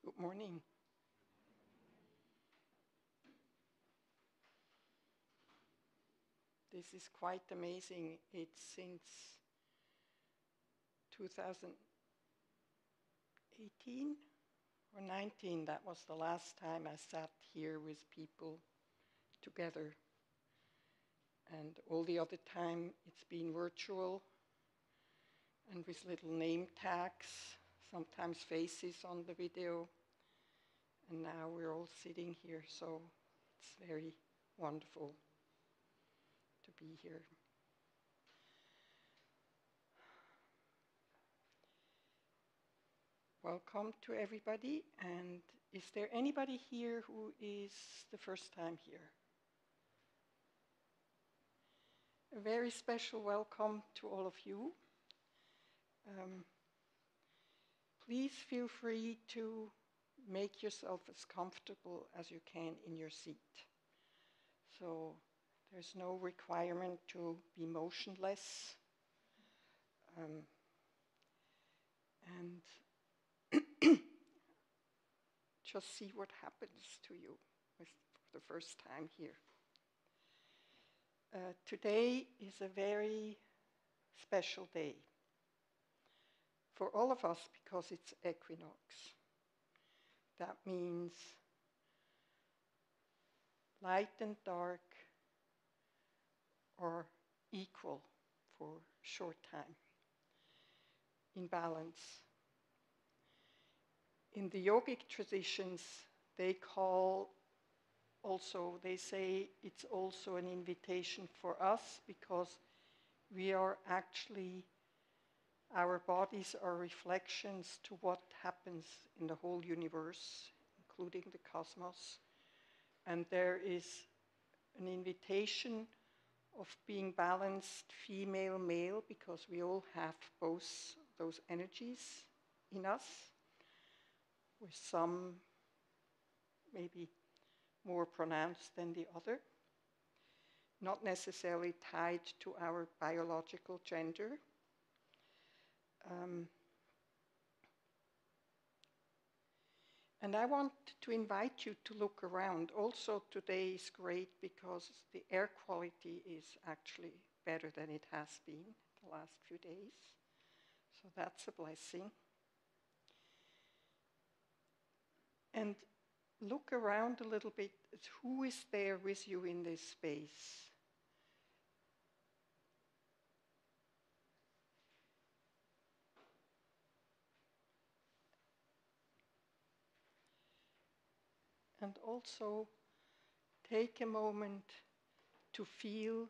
Good morning. This is quite amazing. It's since 2018 or 19, that was the last time I sat here with people together. And all the other time it's been virtual and with little name tags, sometimes faces on the video. And now we're all sitting here, so it's very wonderful to be here. Welcome to everybody. And is there anybody here who is the first time here? A very special welcome to all of you. Please feel free to make yourself as comfortable as you can in your seat. So there's no requirement to be motionless. And just see what happens to you for the first time here. Today is a very special day for all of us because it's Equinox. That means light and dark are equal for a short time, in balance. In the yogic traditions, they say it's also an invitation for us because we are actually, our bodies are reflections to what happens in the whole universe, including the cosmos. And there is an invitation of being balanced female, male, because we all have both those energies in us, with some maybe more pronounced than the other, not necessarily tied to our biological gender. And I want to invite you to look around. Also, today is great because the air quality is actually better than it has been the last few days. So that's a blessing. And look around a little bit. Who is there with you in this space? And also take a moment to feel,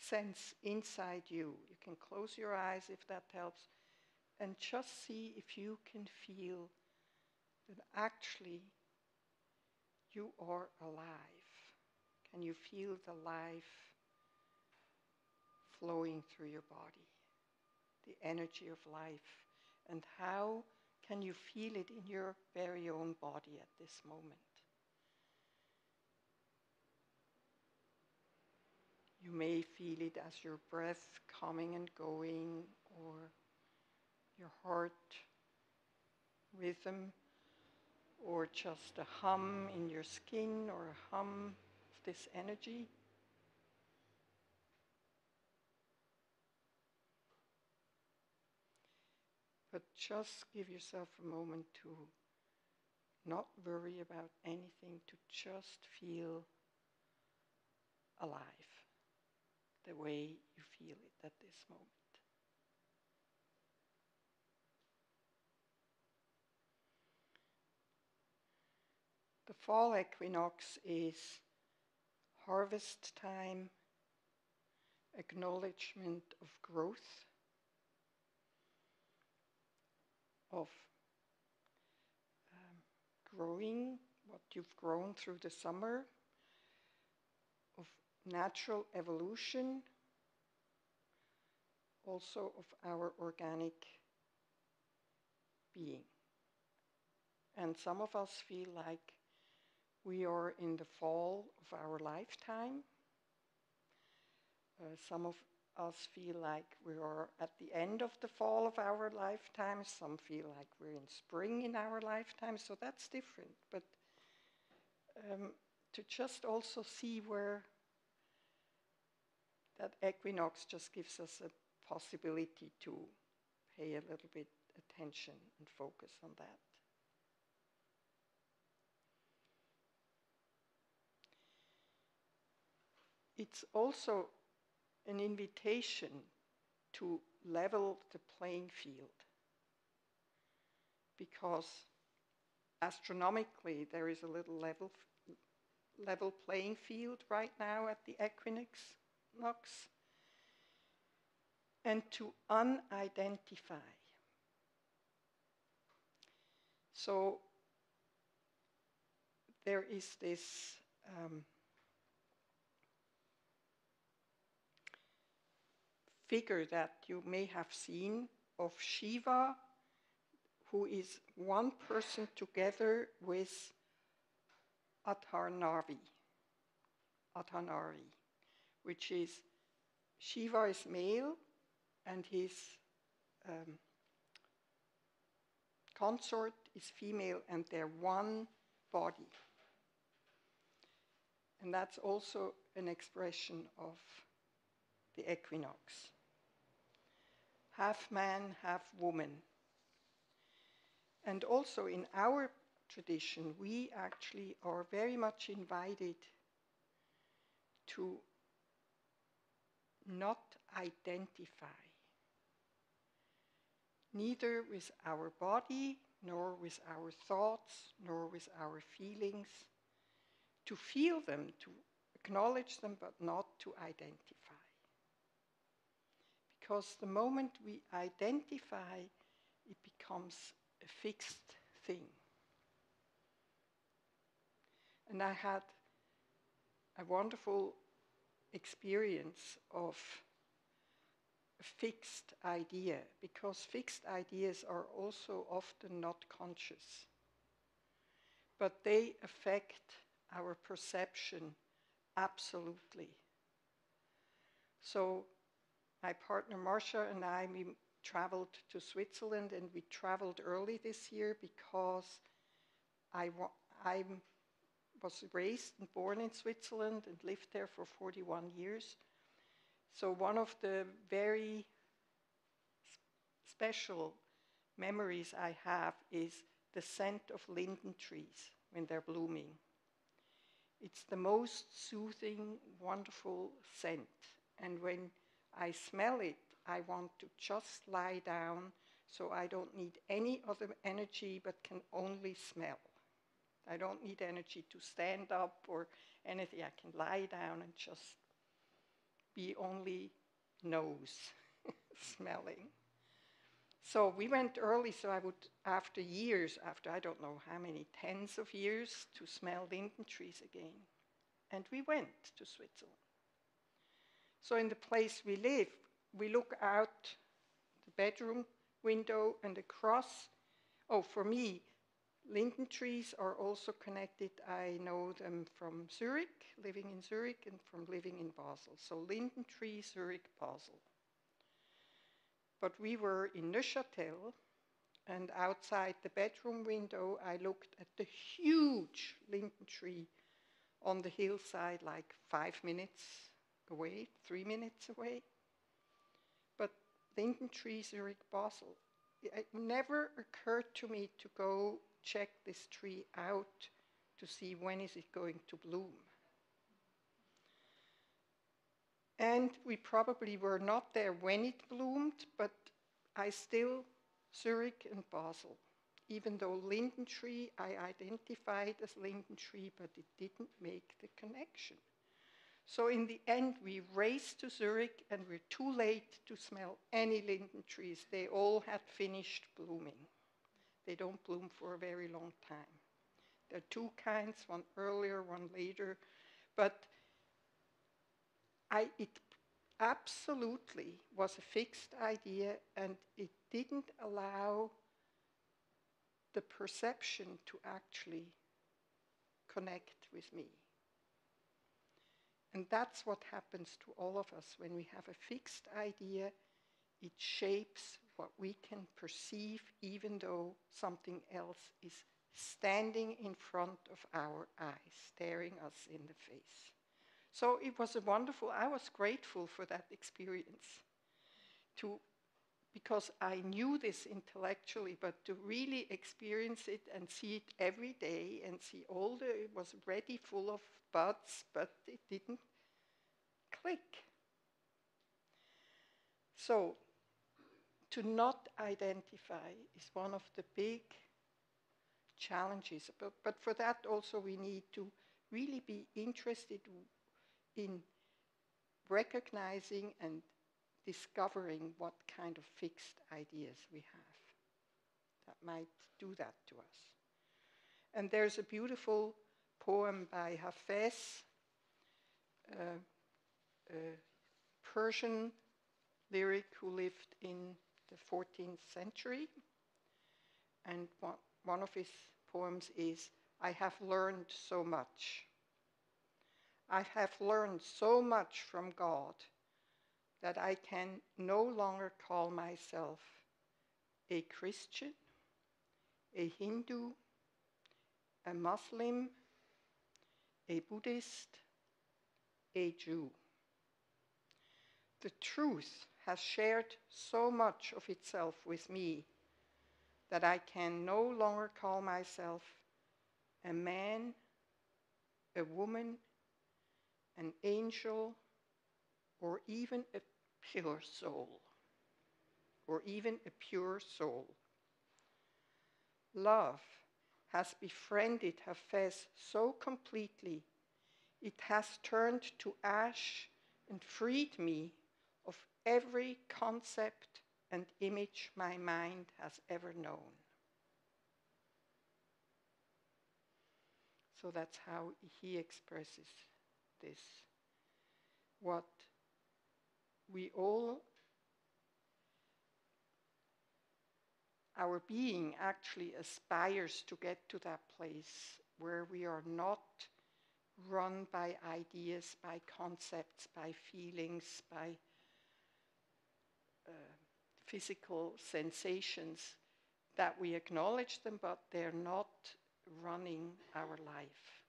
sense inside you. You can close your eyes if that helps, and just see if you can feel that actually you are alive. Can you feel the life flowing through your body, the energy of life, and how can you feel it in your very own body at this moment? You may feel it as your breath coming and going, or your heart rhythm, or just a hum in your skin, or a hum of this energy. But just give yourself a moment to not worry about anything, to just feel alive the way you feel it at this moment. The fall equinox is harvest time, acknowledgement of growth, of growing what you've grown through the summer, of natural evolution, also of our organic being. And some of us feel like we are in the fall of our lifetime. Some of us feel like we are at the end of the fall of our lifetime. Some feel like we're in spring in our lifetime, so that's different. But to just also see where that equinox just gives us a possibility to pay a little bit attention and focus on that. It's also an invitation to level the playing field, because astronomically there is a little level playing field right now at the Equinox, and to unidentify. So there is this figure that you may have seen of Shiva, who is one person together with Adharnari, which is Shiva is male and his consort is female, and they're one body. And that's also an expression of the equinox. Half man, half woman. And also in our tradition, we actually are very much invited to not identify, neither with our body, nor with our thoughts, nor with our feelings, to feel them, to acknowledge them, but not to identify. Because the moment we identify, it becomes a fixed thing. And I had a wonderful experience of a fixed idea, because fixed ideas are also often not conscious, but they affect our perception absolutely. So my partner Marcia and I, we traveled to Switzerland, and we traveled early this year because I was raised and born in Switzerland and lived there for 41 years. So one of the very special memories I have is the scent of linden trees when they're blooming. It's the most soothing, wonderful scent. And when I smell it, I want to just lie down, so I don't need any other energy but can only smell. I don't need energy to stand up or anything. I can lie down and just be only nose smelling. So we went early, so I would, after I don't know how many, tens of years, to smell linden trees again. And we went to Switzerland. So in the place we live, we look out the bedroom window and across. Oh, for me, linden trees are also connected. I know them from Zurich, living in Zurich, and from living in Basel. So linden tree, Zurich, Basel. But we were in Neuchâtel, and outside the bedroom window, I looked at the huge linden tree on the hillside, like 5 minutes away, 3 minutes away. But linden tree, Zurich, Basel. It never occurred to me to go check this tree out to see when is it going to bloom. And we probably were not there when it bloomed, but I still, Zurich and Basel. Even though linden tree, I identified as linden tree, but it didn't make the connection. So in the end, we raced to Zurich, and we're too late to smell any linden trees. They all had finished blooming. They don't bloom for a very long time. There are two kinds, one earlier, one later. But it absolutely was a fixed idea, and it didn't allow the perception to actually connect with me. And that's what happens to all of us. When we have a fixed idea, it shapes what we can perceive, even though something else is standing in front of our eyes, staring us in the face. So it was I was grateful for that experience, because I knew this intellectually, but to really experience it and see it every day and see it was ready full of buds, but it didn't click. So, to not identify is one of the big challenges. But for that also we need to really be interested in recognizing and discovering what kind of fixed ideas we have that might do that to us. And there's a beautiful poem by Hafez, a Persian lyric who lived in the 14th century. And one of his poems is, "I have learned so much. I have learned so much from God that I can no longer call myself a Christian, a Hindu, a Muslim, a Buddhist, a Jew. The truth has shared so much of itself with me that I can no longer call myself a man, a woman, an angel, or even a pure soul, Love has befriended Hafez so completely, it has turned to ash and freed me of every concept and image my mind has ever known." So that's how he expresses this. What we all, our being actually aspires to get to that place where we are not run by ideas, by concepts, by feelings, by physical sensations, that we acknowledge them, but they're not running our life.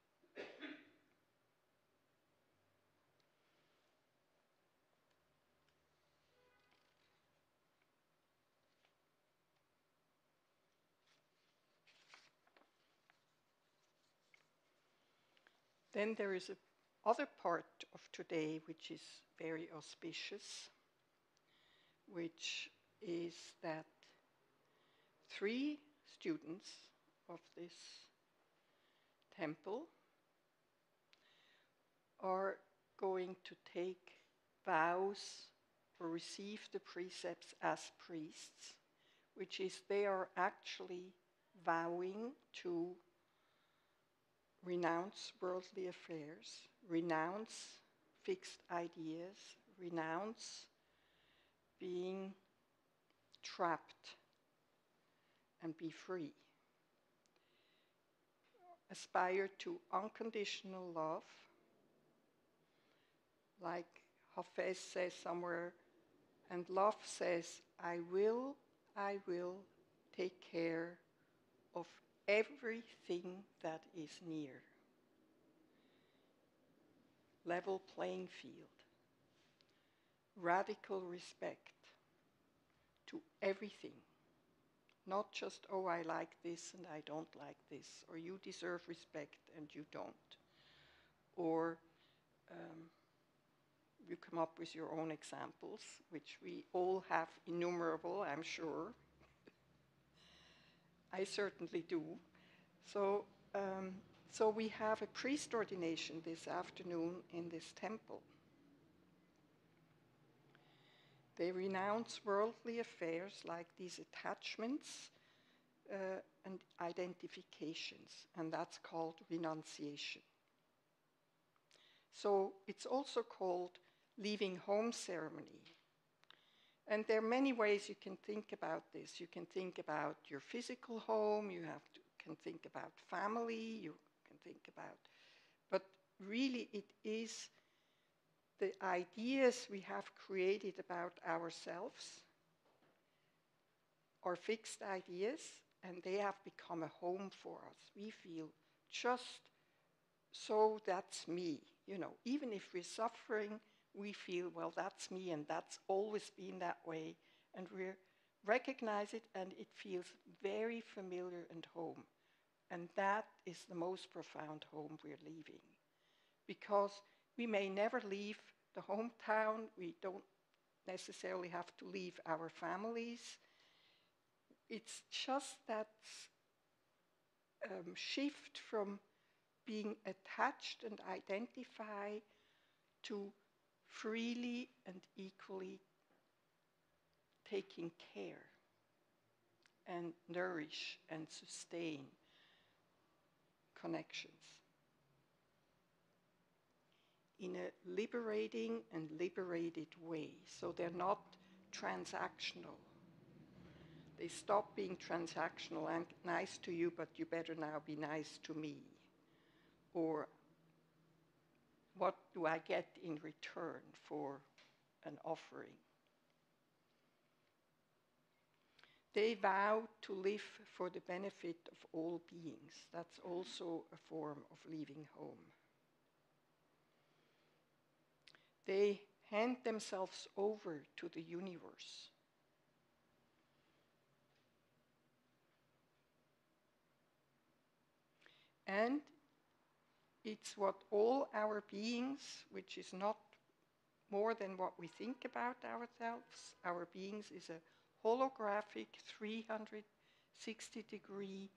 Then there is another part of today which is very auspicious, which is that 3 students of this temple are going to take vows or receive the precepts as priests, which is they are actually vowing to renounce worldly affairs, renounce fixed ideas, renounce being trapped, and be free. Aspire to unconditional love, like Hafez says somewhere, and love says, I will take care of everything that is near. Level playing field. Radical respect to everything. Not just, oh, I like this and I don't like this, or you deserve respect and you don't. Or you come up with your own examples, which we all have innumerable, I'm sure. I certainly do. So we have a priest ordination this afternoon in this temple. They renounce worldly affairs like these attachments and identifications, and that's called renunciation. So it's also called leaving home ceremony. And there are many ways you can think about this. You can think about your physical home, can think about family, you can think about, but really it is the ideas we have created about ourselves are fixed ideas, and they have become a home for us. We feel just so that's me. You know, even if we're suffering, we feel, well, that's me, and that's always been that way. And we recognize it, and it feels very familiar and home. And that is the most profound home we're leaving. Because we may never leave the hometown. We don't necessarily have to leave our families. It's just that shift from being attached and identify to freely and equally taking care and nourish and sustain connections in a liberating and liberated way. So they're not transactional. They stop being transactional. I'm nice to you, but you better now be nice to me. Or what do I get in return for an offering? They vow to live for the benefit of all beings. That's also a form of leaving home. They hand themselves over to the universe. And it's what all our beings, which is not more than what we think about ourselves. Our beings is a holographic 360-degree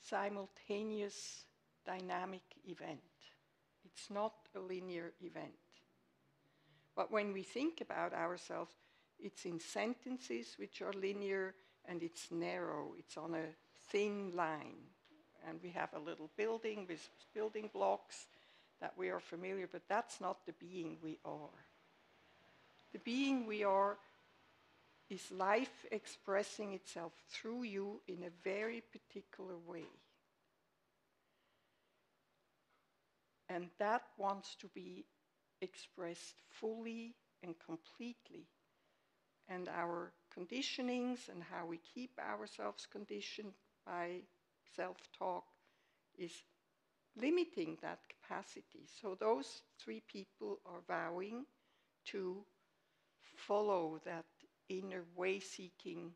simultaneous dynamic event. It's not a linear event. But when we think about ourselves, it's in sentences which are linear, and it's narrow. It's on a thin line. And we have a little building with building blocks that we are familiar, but that's not the being we are. The being we are is life expressing itself through you in a very particular way. And that wants to be expressed fully and completely. And our conditionings and how we keep ourselves conditioned by self-talk is limiting that capacity. So those three people are vowing to follow that inner way-seeking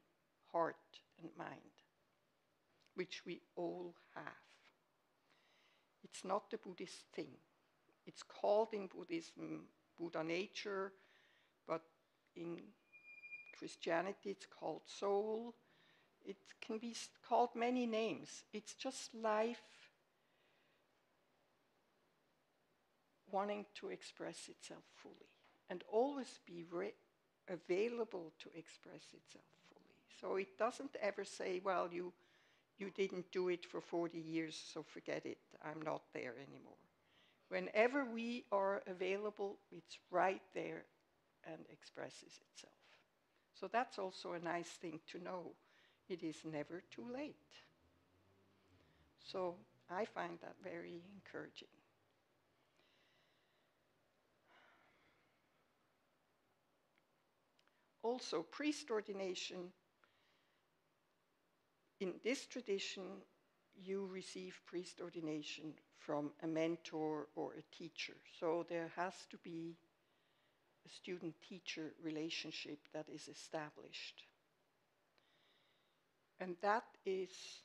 heart and mind, which we all have. It's not the Buddhist thing. It's called in Buddhism Buddha nature, but in Christianity it's called soul. It can be called many names. It's just life wanting to express itself fully and always be available to express itself fully. So it doesn't ever say, well, you didn't do it for 40 years, so forget it. I'm not there anymore. Whenever we are available, it's right there and expresses itself. So that's also a nice thing to know. It is never too late. So I find that very encouraging. Also, priest ordination. In this tradition, you receive priest ordination from a mentor or a teacher. So there has to be a student-teacher relationship that is established. And that is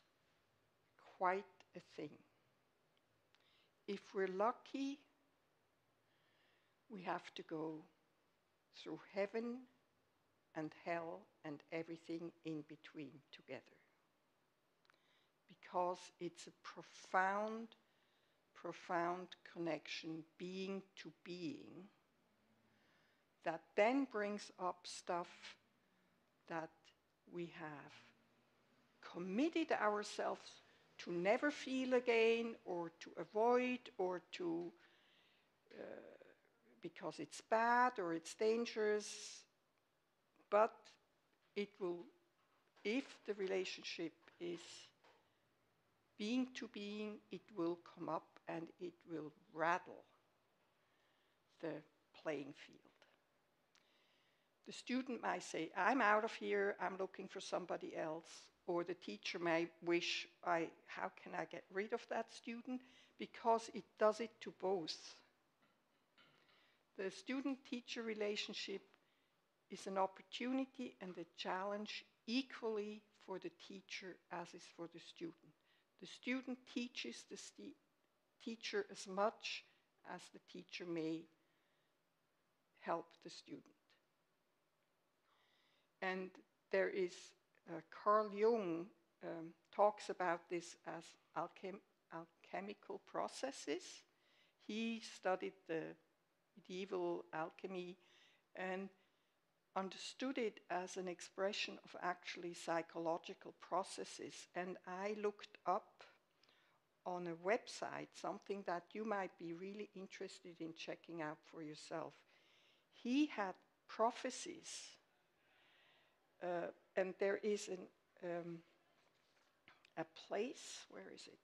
quite a thing. If we're lucky, we have to go through heaven and hell and everything in between together. Because it's a profound, profound connection, being to being, that then brings up stuff that we have committed ourselves to never feel again, or to avoid, or to, because it's bad or it's dangerous. But it will, if the relationship is being to being, it will come up and it will rattle the playing field. The student might say, I'm out of here, I'm looking for somebody else. Or the teacher may wish, how can I get rid of that student? Because it does it to both. The student-teacher relationship is an opportunity and a challenge equally for the teacher as is for the student. The student teaches the teacher as much as the teacher may help the student. And there is, Carl Jung talks about this as alchemical processes. He studied the medieval alchemy and understood it as an expression of actually psychological processes. And I looked up on a website something that you might be really interested in checking out for yourself. He had prophecies, and there is a place, where is it?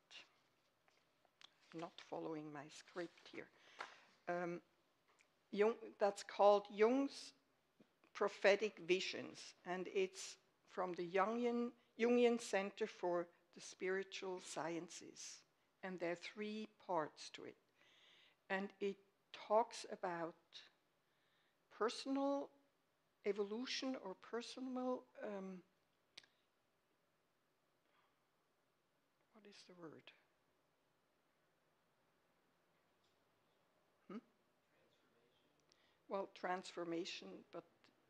I'm not following my script here. That's called Jung's Prophetic Visions, and it's from the Jungian Center for the Spiritual Sciences. And there are 3 parts to it. And it talks about personal evolution or personal, what is the word? Well, transformation, but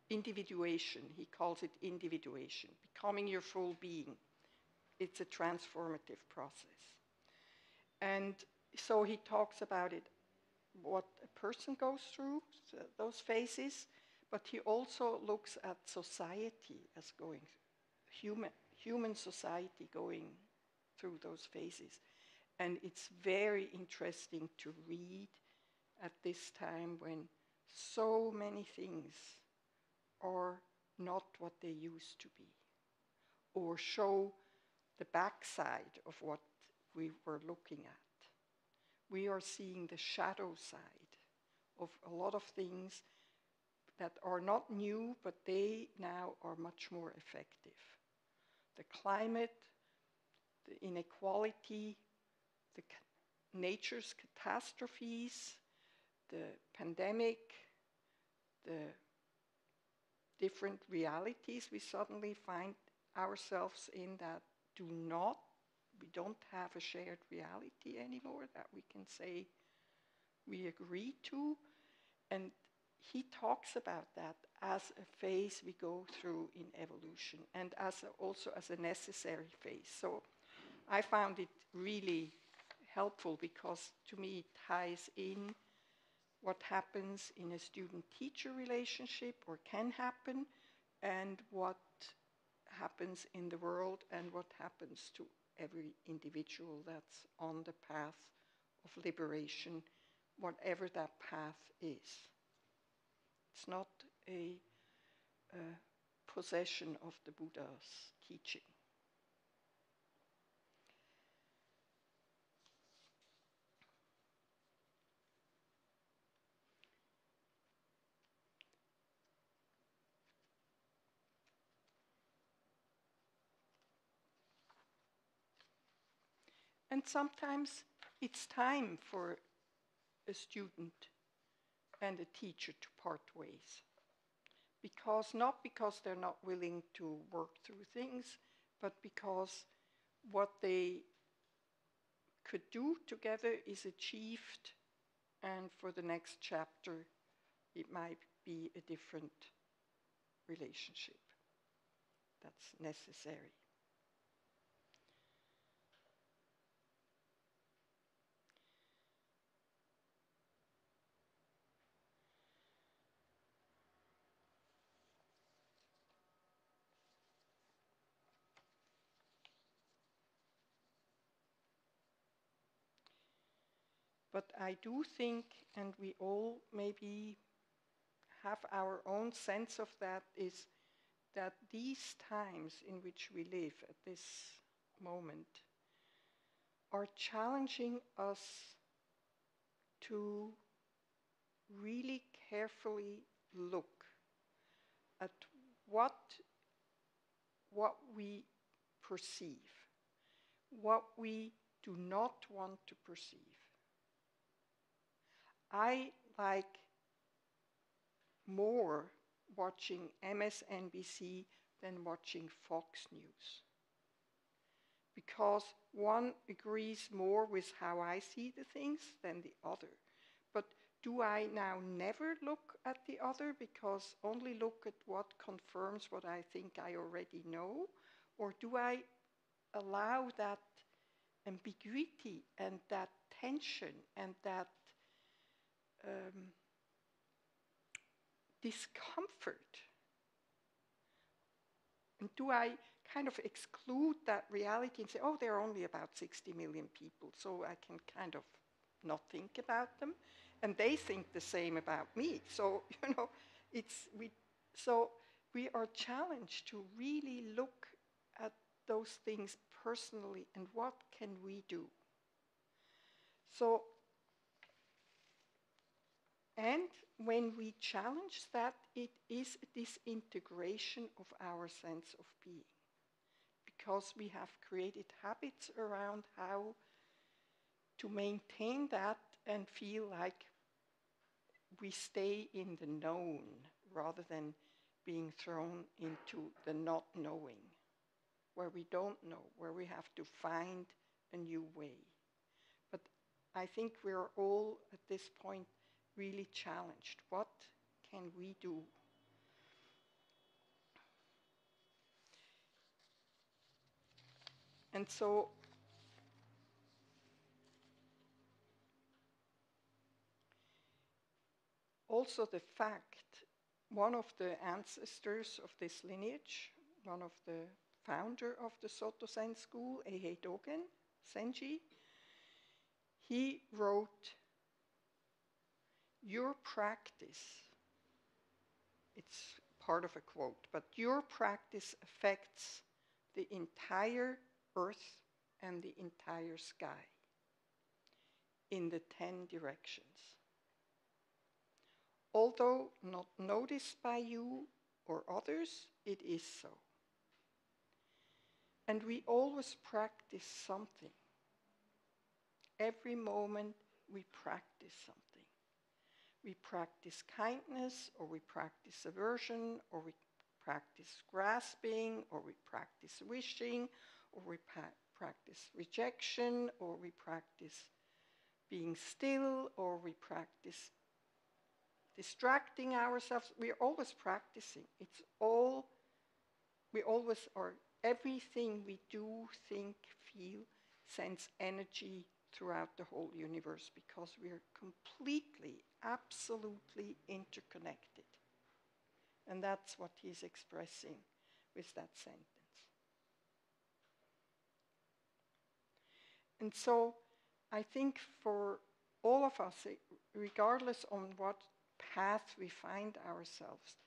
individuation. He calls it individuation, becoming your full being. It's a transformative process. And so he talks about it, what a person goes through, so those phases, but he also looks at society as going, human society going through those phases. And it's very interesting to read at this time when so many things are not what they used to be, or show the backside of what we were looking at. We are seeing the shadow side of a lot of things that are not new, but they now are much more effective. The climate, the inequality, the nature's catastrophes, the pandemic, the different realities we suddenly find ourselves in that we don't have a shared reality anymore that we can say we agree to. And he talks about that as a phase we go through in evolution and also as a necessary phase. So I found it really helpful because to me it ties in what happens in a student-teacher relationship or can happen, and what happens in the world and what happens to every individual that's on the path of liberation, whatever that path is. It's not a possession of the Buddha's teaching. And sometimes it's time for a student and a teacher to part ways. Not because they're not willing to work through things, but because what they could do together is achieved, and for the next chapter it might be a different relationship that's necessary. But I do think, and we all maybe have our own sense of that, is that these times in which we live at this moment are challenging us to really carefully look at what we perceive, what we do not want to perceive. I like more watching MSNBC than watching Fox News, because one agrees more with how I see the things than the other. But do I now never look at the other because only look at what confirms what I think I already know? Or do I allow that ambiguity and that tension and that discomfort? And do I kind of exclude that reality and say, oh, there are only about 60 million people, so I can kind of not think about them? And they think the same about me. So, we are challenged to really look at those things personally and what can we do? So, and when we challenge that, it is a disintegration of our sense of being, because we have created habits around how to maintain that and feel like we stay in the known rather than being thrown into the not knowing, where we don't know, where we have to find a new way. But I think we're all at this point really challenged. What can we do? And so also the fact, one of the ancestors of this lineage, one of the founder of the Soto Zen school, Eihei Dogen Senji, he wrote, your practice, it's part of a quote, but your practice affects the entire earth and the entire sky in the 10 directions. Although not noticed by you or others, it is so. And we always practice something. Every moment we practice something. We practice kindness, or we practice aversion, or we practice grasping, or we practice wishing, or we practice rejection, or we practice being still, or we practice distracting ourselves. We are always practicing. It's all, we always are, everything we do, think, feel, sends energy throughout the whole universe, because we are completely, absolutely interconnected. And that's what he's expressing with that sentence. And so I think for all of us, regardless on what path we find ourselves,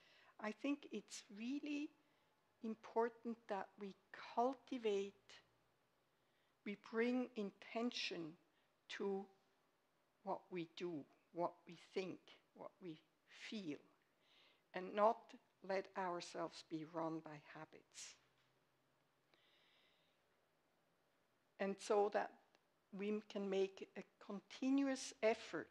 I think it's really important that we cultivate, we bring intention to what we do, what we think, what we feel, and not let ourselves be run by habits. And so that we can make a continuous effort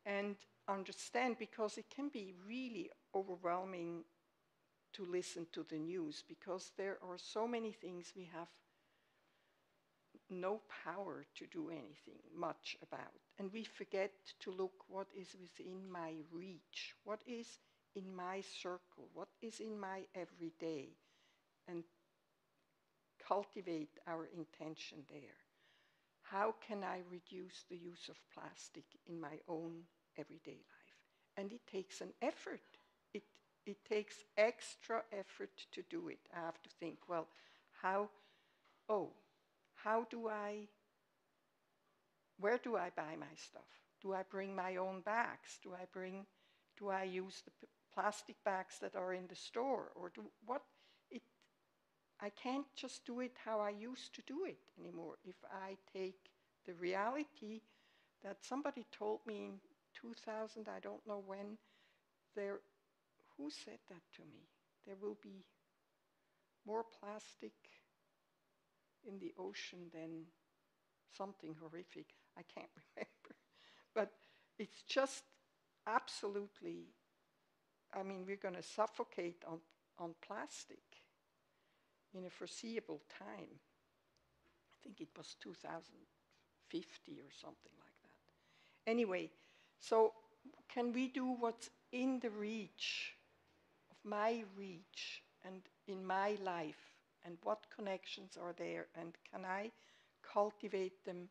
and understand, because it can be really overwhelming to listen to the news, because there are so many things we have no power to do anything much about. And we forget to look what is within my reach, what is in my circle, what is in my everyday, and cultivate our intention there. How can I reduce the use of plastic in my own everyday life? And it takes an effort. It takes extra effort to do it. I have to think, well, where do I buy my stuff? Do I bring my own bags? Do I use the plastic bags that are in the store? Or I can't just do it how I used to do it anymore. If I take the reality that somebody told me 2000, I don't know when, there, who said that to me? There will be more plastic in the ocean than something horrific. I can't remember. But it's just absolutely, I mean, we're going to suffocate on plastic in a foreseeable time. I think it was 2050 or something like that. Anyway, so can we do what's in the reach, of my reach, and in my life, and what connections are there, and can I cultivate them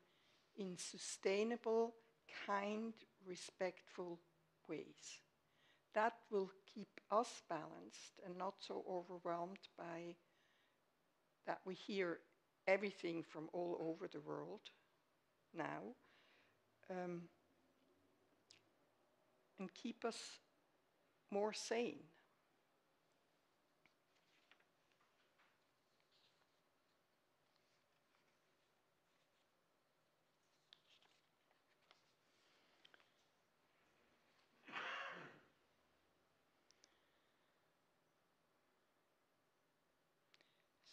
in sustainable, kind, respectful ways? That will keep us balanced and not so overwhelmed by that we hear everything from all over the world now, and keep us more sane.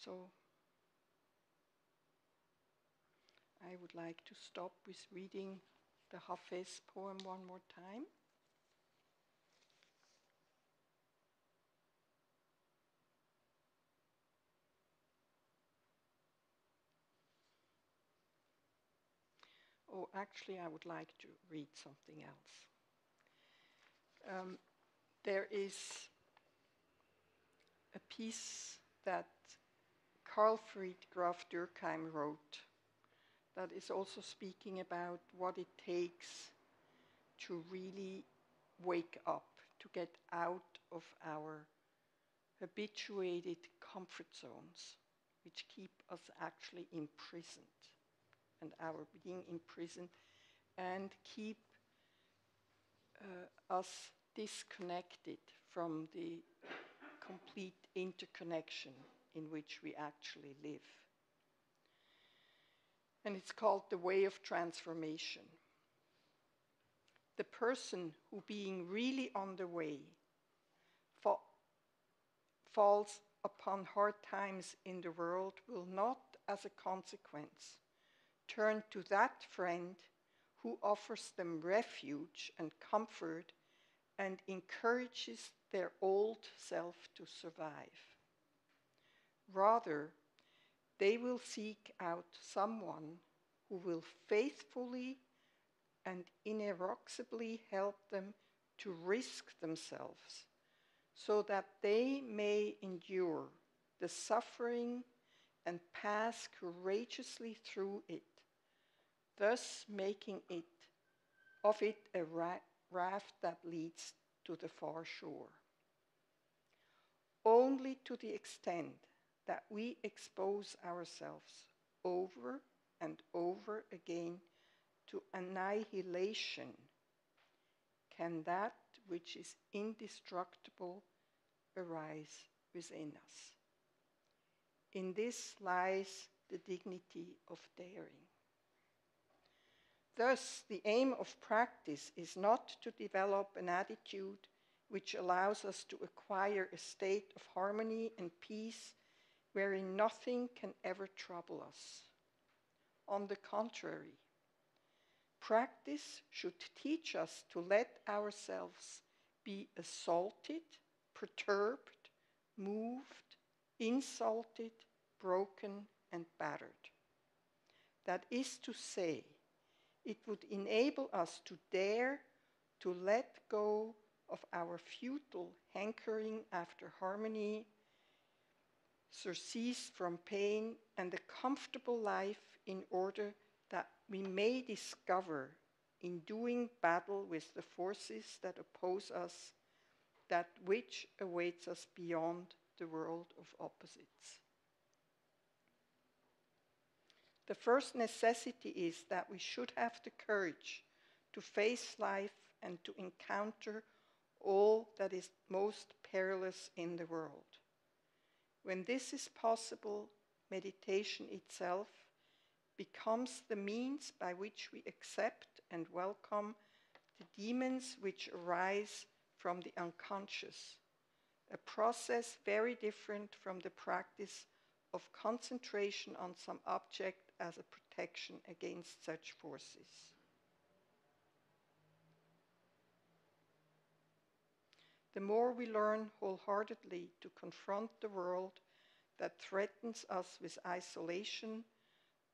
So I would like to stop with reading the Hafez poem one more time. Oh, actually, I would like to read something else. There is a piece that Carl Fried Graf Dürkheim wrote that is also speaking about what it takes to really wake up, to get out of our habituated comfort zones, which keep us actually imprisoned, and our being imprisoned, and keep us disconnected from the complete interconnection in which we actually live. And it's called the way of transformation. The person who, being really on the way, falls upon hard times in the world will not, as a consequence, turn to that friend who offers them refuge and comfort and encourages their old self to survive. Rather, they will seek out someone who will faithfully and ineroxibly help them to risk themselves so that they may endure the suffering and pass courageously through it, thus making of it a raft that leads to the far shore. Only to the extent that we expose ourselves over and over again to annihilation can that which is indestructible arise within us. In this lies the dignity of daring. Thus, the aim of practice is not to develop an attitude which allows us to acquire a state of harmony and peace wherein nothing can ever trouble us. On the contrary, practice should teach us to let ourselves be assaulted, perturbed, moved, insulted, broken, and battered. That is to say, it would enable us to dare to let go of our futile hankering after harmony, surcease from pain and a comfortable life in order that we may discover in doing battle with the forces that oppose us that which awaits us beyond the world of opposites. The first necessity is that we should have the courage to face life and to encounter all that is most perilous in the world. When this is possible, meditation itself becomes the means by which we accept and welcome the demons which arise from the unconscious, a process very different from the practice of concentration on some object as a protection against such forces. The more we learn wholeheartedly to confront the world that threatens us with isolation,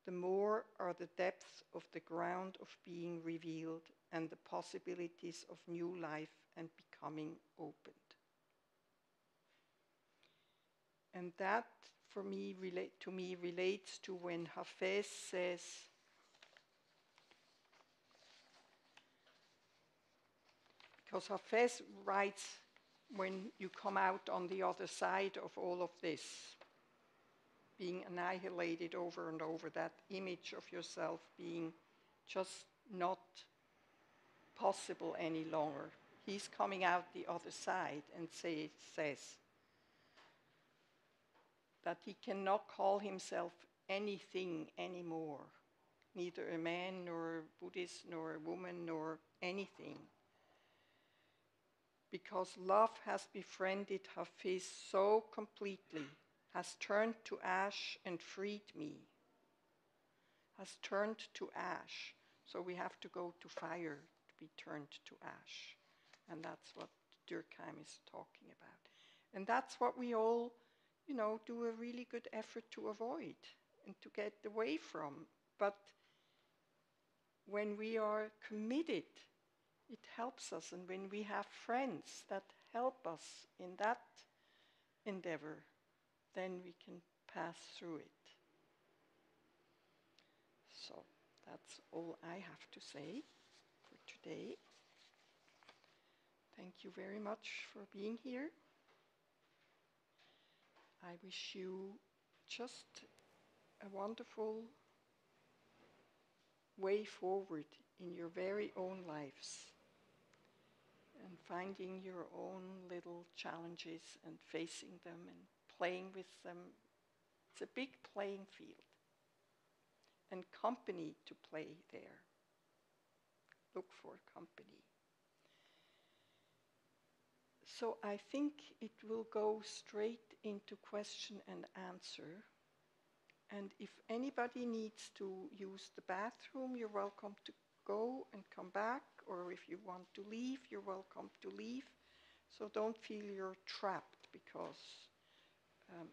the more are the depths of the ground of being revealed and the possibilities of new life and becoming opened. And that, for me, relates to when Hafez says, because Hafez writes, when you come out on the other side of all of this, being annihilated over and over, that image of yourself being just not possible any longer. He's coming out the other side and says that he cannot call himself anything anymore, neither a man nor a Buddhist nor a woman nor anything, because love has befriended Hafiz so completely, has turned to ash and freed me, has turned to ash. So we have to go to fire to be turned to ash. And that's what Durkheim is talking about. And that's what we all, do a really good effort to avoid and to get away from. But when we are committed, it helps us. And when we have friends that help us in that endeavor, then we can pass through it. So that's all I have to say for today. Thank you very much for being here. I wish you just a wonderful way forward in your very own lives and finding your own little challenges and facing them and playing with them. It's a big playing field and company to play there. Look for company. So I think it will go straight into question and answer. And if anybody needs to use the bathroom, you're welcome to go and come back. Or if you want to leave, you're welcome to leave. So don't feel you're trapped because,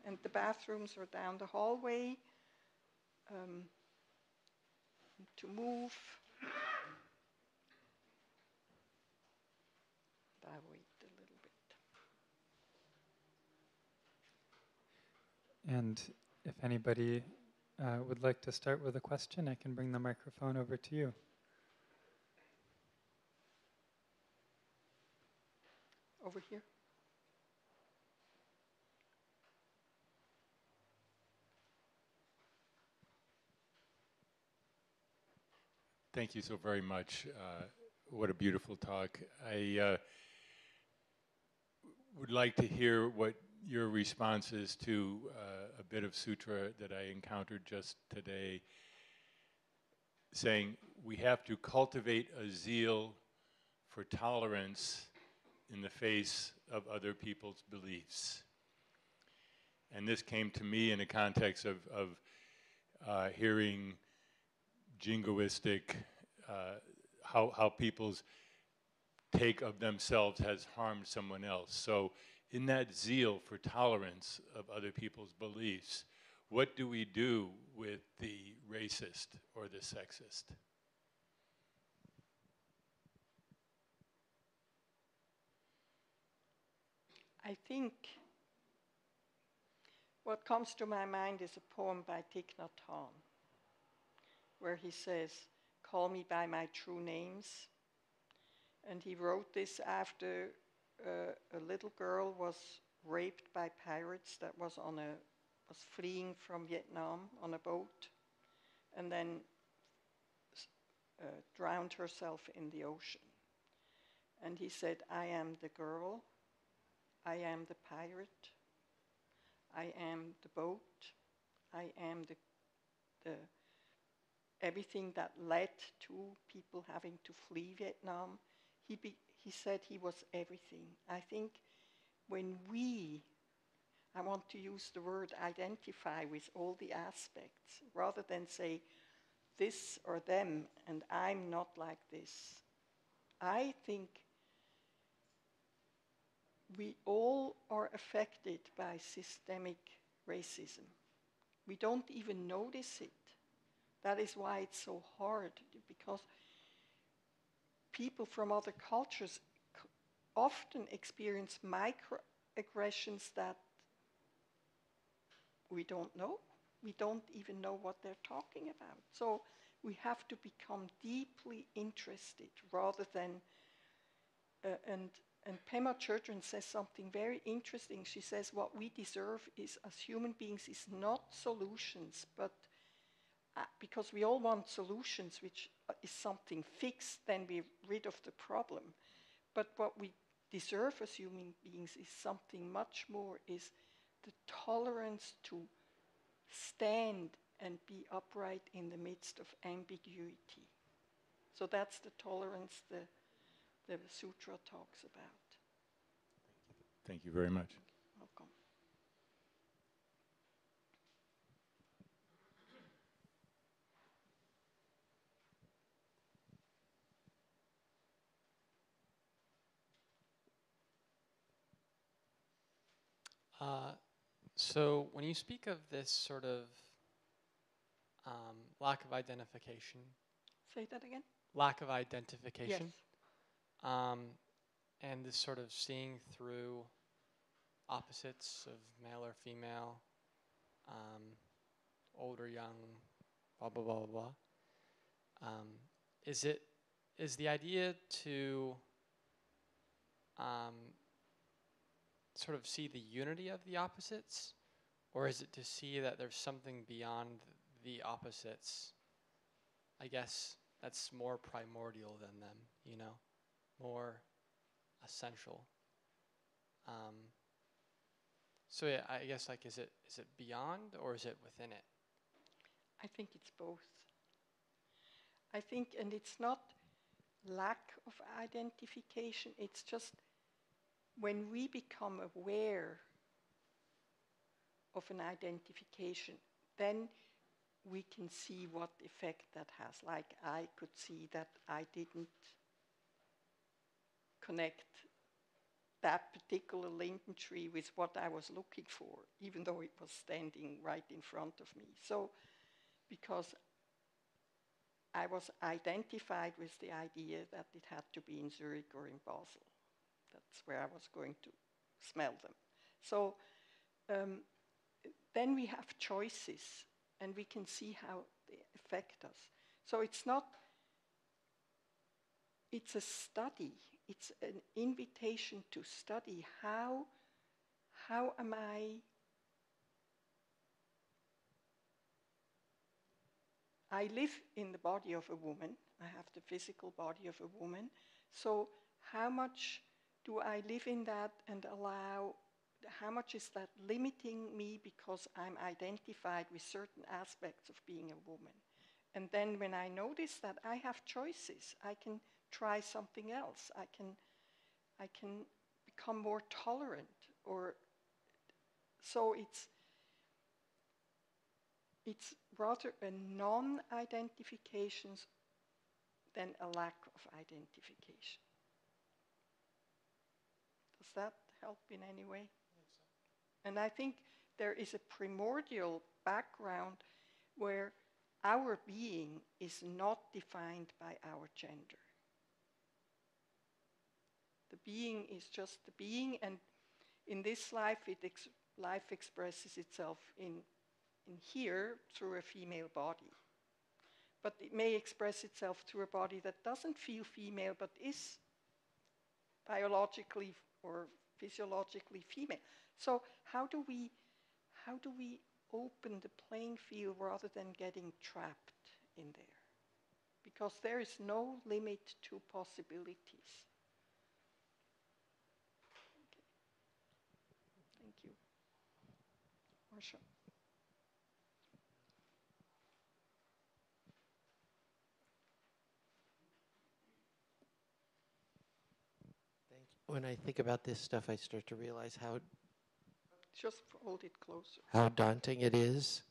and the bathrooms are down the hallway. To move. I wait a little bit. And if anybody would like to start with a question, I can bring the microphone over to you. Over here. Thank you so very much. What a beautiful talk. I would like to hear what your response is to a bit of sutra that I encountered just today, saying we have to cultivate a zeal for tolerance in the face of other people's beliefs. And this came to me in a context of hearing jingoistic, how people's take of themselves has harmed someone else. So in that zeal for tolerance of other people's beliefs, what do we do with the racist or the sexist? I think what comes to my mind is a poem by Thich Nhat Hanh, where he says, "Call me by my true names." And he wrote this after a little girl was raped by pirates that was fleeing from Vietnam on a boat, and then drowned herself in the ocean. And he said, "I am the girl, I am the pirate, I am the boat, I am the everything that led to people having to flee Vietnam. he said he was everything. I think when I want to use the word identify with all the aspects, rather than say this or them, and I'm not like this. I think we all are affected by systemic racism. We don't even notice it. That is why it's so hard, because people from other cultures often experience microaggressions that we don't know. We don't even know what they're talking about. So we have to become deeply interested rather than, and Pema Churchman says something very interesting. She says what we deserve is, as human beings, is not solutions, but because we all want solutions, which is something fixed, then we're rid of the problem. But what we deserve as human beings is something much more, is the tolerance to stand and be upright in the midst of ambiguity. So that's the tolerance the sutra talks about. Thank you very much. Welcome. So when you speak of this sort of lack of identification. Say that again? Lack of identification. Yes. And this sort of seeing through opposites of male or female, old or young, blah, blah, blah, blah, blah. Is the idea to sort of see the unity of the opposites, or is it to see that there's something beyond the opposites? I guess that's more primordial than them, you know, more essential. So yeah, I guess, like, is it beyond or is it within it? I think it's both. I think, and it's not lack of identification, it's just when we become aware of an identification, then we can see what effect that has. Like, I could see that I didn't connect that particular linden tree with what I was looking for, even though it was standing right in front of me. So, because I was identified with the idea that it had to be in Zurich or in Basel. That's where I was going to smell them. So then we have choices, and we can see how they affect us. So it's not, it's a study. It's an invitation to study how am I live in the body of a woman. I have the physical body of a woman. So how much do I live in that and allow, how much is that limiting me because I'm identified with certain aspects of being a woman? And then when I notice that I have choices, I can try something else. I can become more tolerant, or so it's rather a non-identification than a lack of identification. Does that help in any way? I think so. And I think there is a primordial background where our being is not defined by our gender. The being is just the being, and in this life, life expresses itself in here through a female body. But it may express itself through a body that doesn't feel female, but is biologically or physiologically female. So how do we open the playing field rather than getting trapped in there? Because there is no limit to possibilities. Okay. Thank you. Marsha. when I think about this stuff, I start to realize Just hold it closer. how daunting it is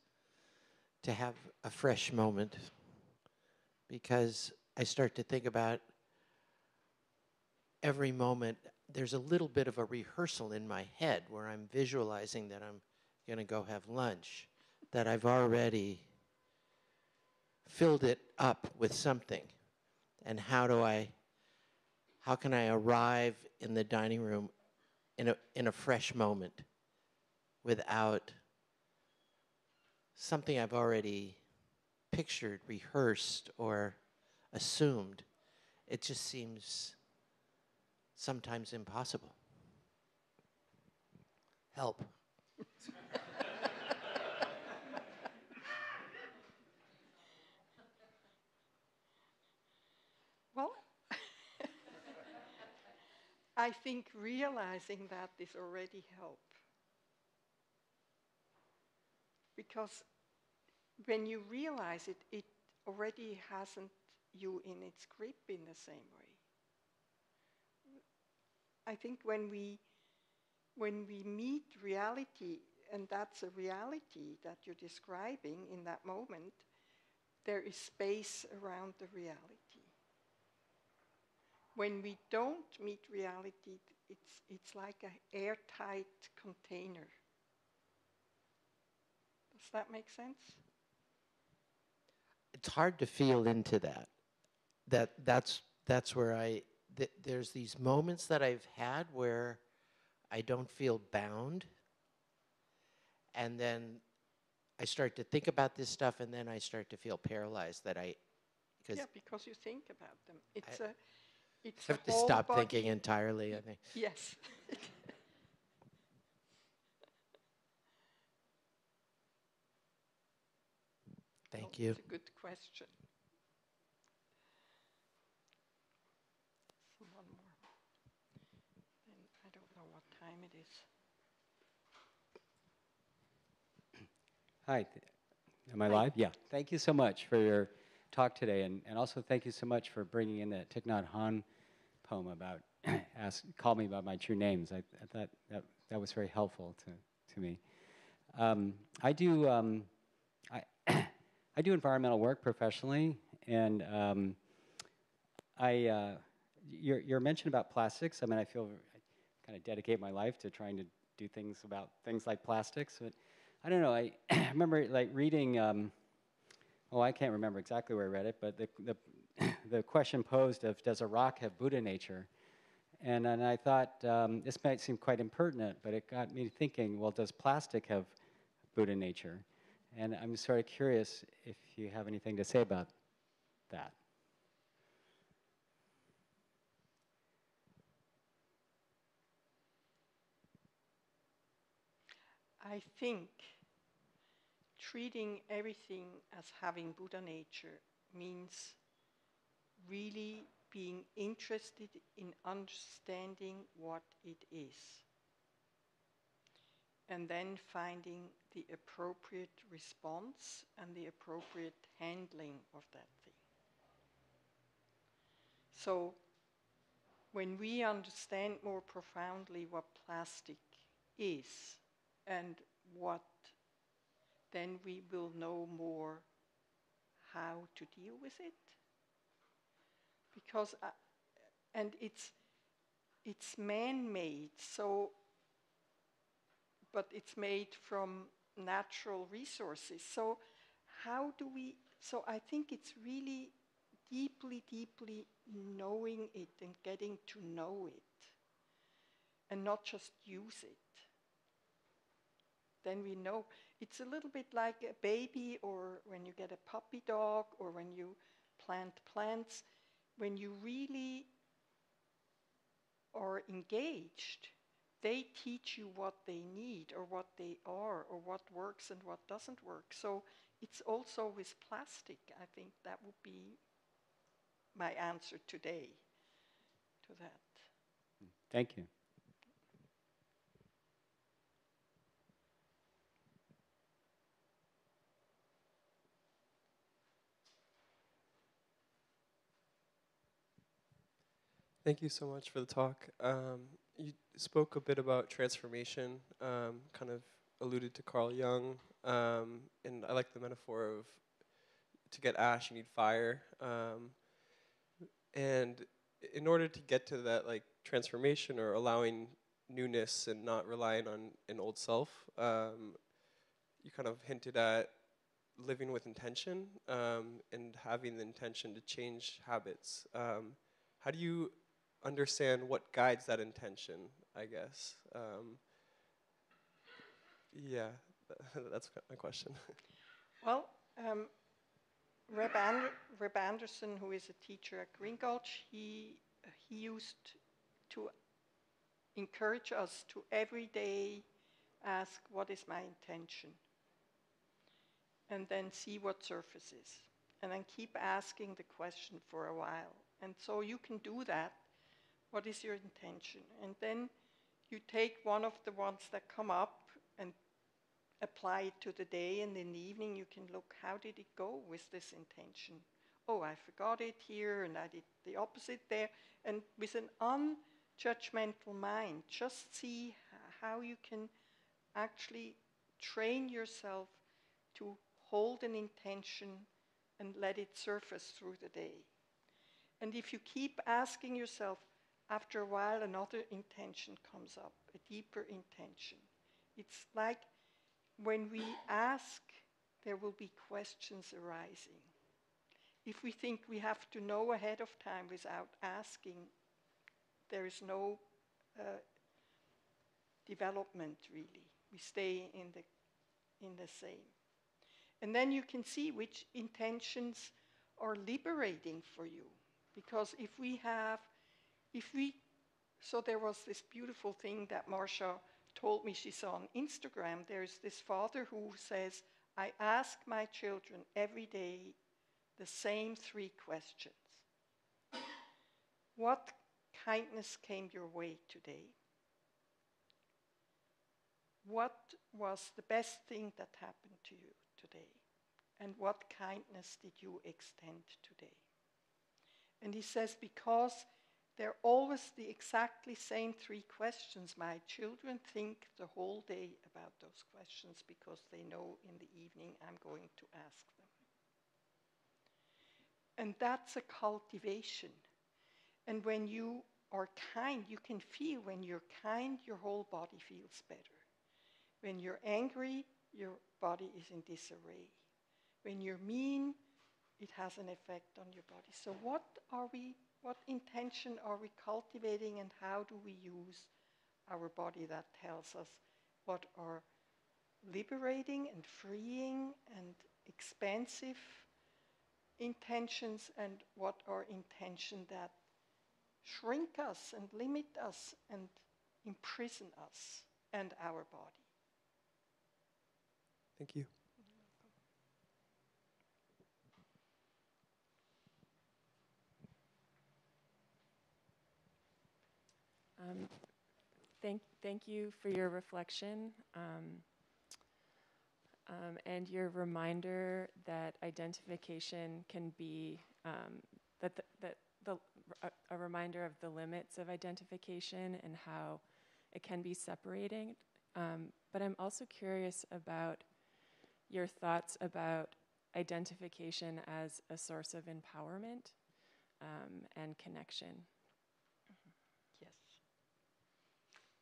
to have a fresh moment, because I start to think about every moment. There's a little bit of a rehearsal in my head where I'm visualizing that I'm going to go have lunch, that I've already filled it up with something. And how can I arrive in the dining room in a fresh moment without something I've already pictured, rehearsed, or assumed? It just seems sometimes impossible. Help. Well, I think realizing that is already help. Because when you realize it, it already hasn't you in its grip in the same way. I think when we meet reality, and that's a reality that you're describing in that moment, there is space around the reality. When we don't meet reality, it's like an airtight container. Does that make sense? It's hard to feel into that. That's where there's these moments that I've had where I don't feel bound, and then I start to think about this stuff, and then I start to feel paralyzed because you think about them. I have to stop thinking entirely, I think. Yes. Thank you. It's a good question. So one more. Then I don't know what time it is. Hi, am I Hi. live? Yeah. Thank you so much for your talk today, and also thank you so much for bringing in that Thich Nhat Hanh poem about call me by my true names. I thought that was very helpful to me. I do I do environmental work professionally, and your mention about plastics. I mean, I feel I kind of dedicate my life to trying to do things about things like plastics. But I don't know. I remember like reading. I can't remember exactly where I read it, but the question posed of does a rock have Buddha nature? And I thought this might seem quite impertinent, but it got me thinking. Well, does plastic have Buddha nature? And I'm sort of curious if you have anything to say about that. I think treating everything as having Buddha nature means really being interested in understanding what it is, and then finding the appropriate response and the appropriate handling of that thing. So when we understand more profoundly what plastic is and what, then we will know more how to deal with it. Because, and it's man-made, so, but it's made from natural resources. So how do we, so I think it's really deeply, deeply knowing it and getting to know it and not just use it. Then we know. It's a little bit like a baby, or when you get a puppy dog, or when you plant plants. When you really are engaged, they teach you what they need, or what they are, or what works and what doesn't work. So it's also with plastic. I think that would be my answer today to that. Thank you. Thank you so much for the talk. You spoke a bit about transformation, kind of alluded to Carl Jung, and I like the metaphor of to get ash, you need fire. And in order to get to that like transformation or allowing newness and not relying on an old self, you kind of hinted at living with intention and having the intention to change habits. How do you understand what guides that intention, I guess? Yeah, that's my question. Well, Reb Anderson, who is a teacher at Green Gulch, he used to encourage us to every day ask, what is my intention? And then see what surfaces. And then keep asking the question for a while. And so you can do that. What is your intention? And then you take one of the ones that come up and apply it to the day, and in the evening you can look, how did it go with this intention? Oh, I forgot it here, and I did the opposite there. And with an unjudgmental mind, just see how you can actually train yourself to hold an intention and let it surface through the day. And if you keep asking yourself, after a while another intention comes up, a deeper intention. It's like when we ask, there will be questions arising. If we think we have to know ahead of time without asking, there is no development really. We stay in the same. And then you can see which intentions are liberating for you. Because so there was this beautiful thing that Marcia told me she saw on Instagram. There's this father who says, I ask my children every day the same 3 questions. What kindness came your way today? What was the best thing that happened to you today? And what kindness did you extend today? And he says, because they're always the exactly same 3 questions, my children think the whole day about those questions because they know in the evening I'm going to ask them. And that's a cultivation. And when you are kind, you can feel when you're kind, your whole body feels better. When you're angry, your body is in disarray. When you're mean, it has an effect on your body. So what intention are we cultivating, and how do we use our body that tells us what are liberating and freeing and expansive intentions, and what are intentions that shrink us and limit us and imprison us and our body. Thank you. Thank you for your reflection and your reminder that identification can be a reminder of the limits of identification and how it can be separating. But I'm also curious about your thoughts about identification as a source of empowerment and connection.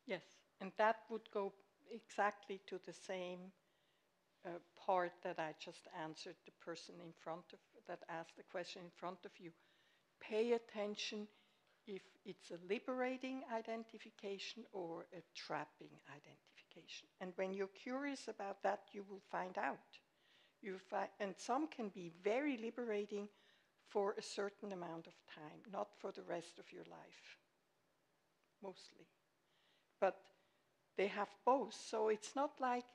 Yes, and that would go exactly to the same part that I just answered the person that asked the question in front of you. Pay attention if it's a liberating identification or a trapping identification. And when you're curious about that, you will find out. And some can be very liberating for a certain amount of time, not for the rest of your life, mostly. But they have both. So it's not like,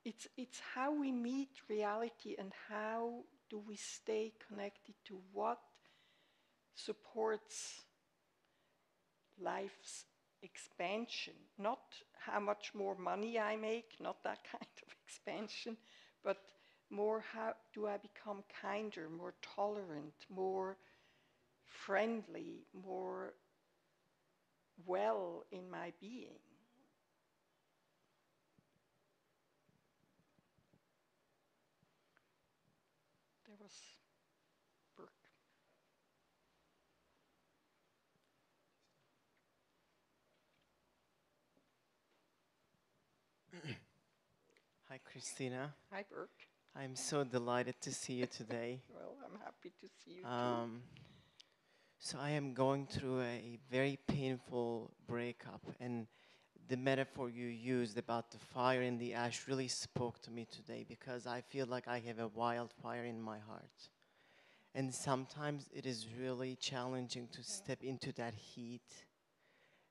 it's how we meet reality and how do we stay connected to what supports life's expansion. Not how much more money I make, not that kind of expansion, but more how do I become kinder, more tolerant, more friendly, more well in my being. There was Burke. Hi, Christina. Hi, Burke. I'm so delighted to see you today. Well, I'm happy to see you too. So I am going through a very painful breakup, and the metaphor you used about the fire and the ash really spoke to me today, because I feel like I have a wildfire in my heart. And sometimes it is really challenging to step into that heat.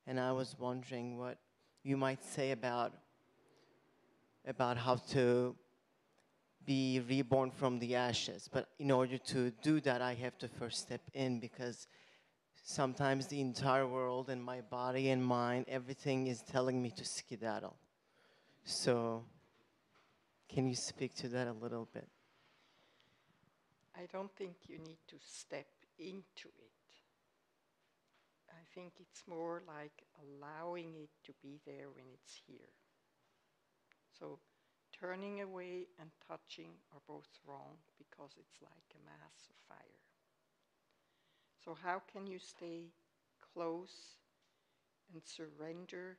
And I was wondering what you might say about how to be reborn from the ashes. But in order to do that, I have to first step in, because sometimes the entire world and my body and mind, everything is telling me to skedaddle. So can you speak to that a little bit? I don't think you need to step into it. I think it's more like allowing it to be there when it's here. So turning away and touching are both wrong, because it's like a mass of fire. So how can you stay close and surrender,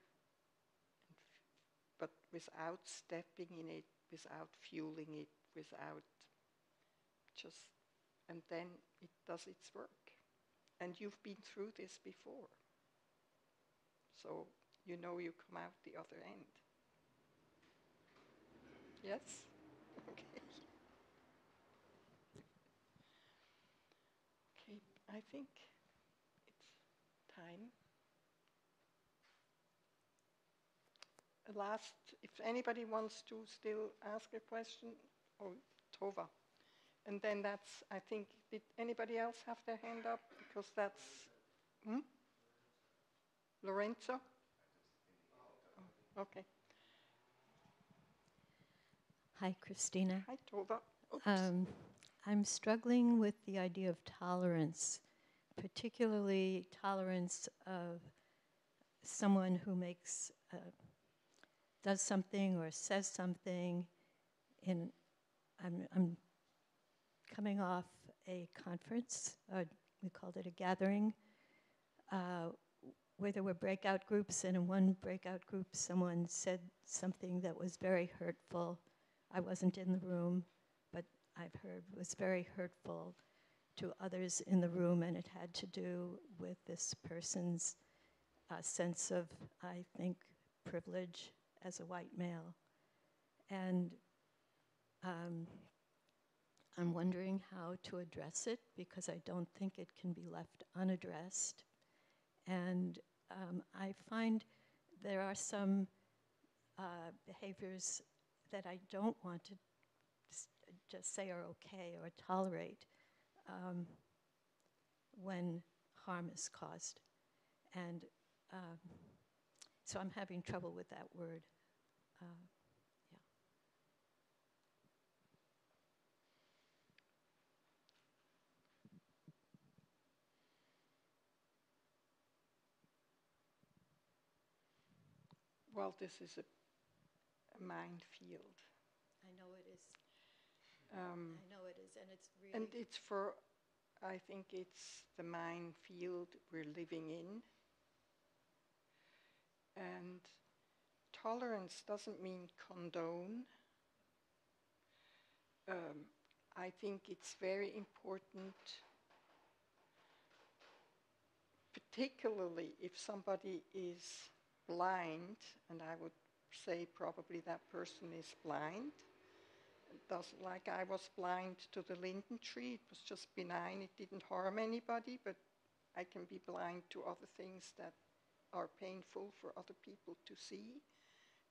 but without stepping in it, without fueling it, without just, and then it does its work. And you've been through this before. So you know you come out the other end. Yes? Okay. Okay, I think it's time. Last, if anybody wants to still ask a question, or Tova. And then that's, I think, did anybody else have their hand up? Because that's, Lorenzo? Oh, okay. Hi, Christina. Hi, Tova. I'm struggling with the idea of tolerance, particularly tolerance of someone who does something or says something. I'm coming off a conference, we called it a gathering, where there were breakout groups, and in one breakout group someone said something that was very hurtful. I wasn't in the room, but I've heard it was very hurtful to others in the room, and it had to do with this person's sense of, I think, privilege as a white male. And I'm wondering how to address it, because I don't think it can be left unaddressed. And I find there are some behaviors that I don't want to just say are okay or tolerate when harm is caused. And so I'm having trouble with that word. Yeah. Well, this is a minefield. I know it is. I know it is, and it's really... And it's for, I think it's the minefield we're living in. And tolerance doesn't mean condone. I think it's very important, particularly if somebody is blind, and I would say probably that person is blind. It doesn't, like I was blind to the linden tree. It was just benign. It didn't harm anybody, but I can be blind to other things that are painful for other people to see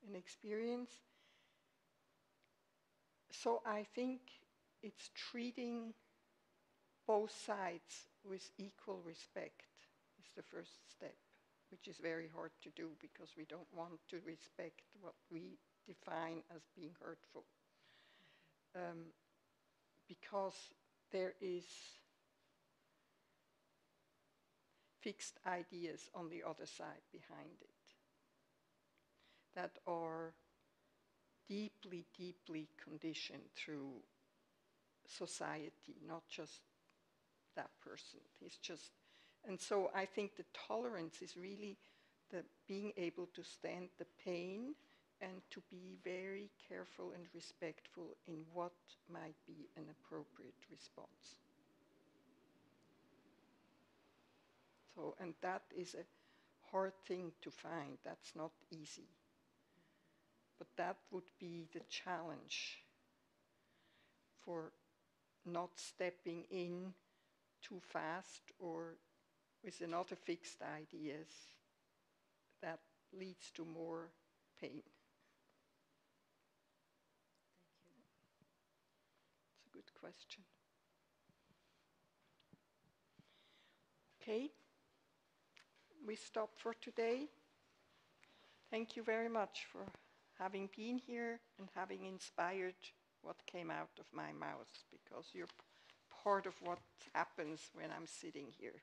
and experience. So I think it's treating both sides with equal respect is the first step, which is very hard to do because we don't want to respect what we define as being hurtful. Because there is fixed ideas on the other side behind it that are deeply, deeply conditioned through society, not just that person. And so I think the tolerance is really the being able to stand the pain and to be very careful and respectful in what might be an appropriate response. So, and that is a hard thing to find. That's not easy. But that would be the challenge for not stepping in too fast or with another fixed ideas that leads to more pain. Thank you. It's a good question. Okay, we stop for today. Thank you very much for having been here and having inspired what came out of my mouth, because you're part of what happens when I'm sitting here.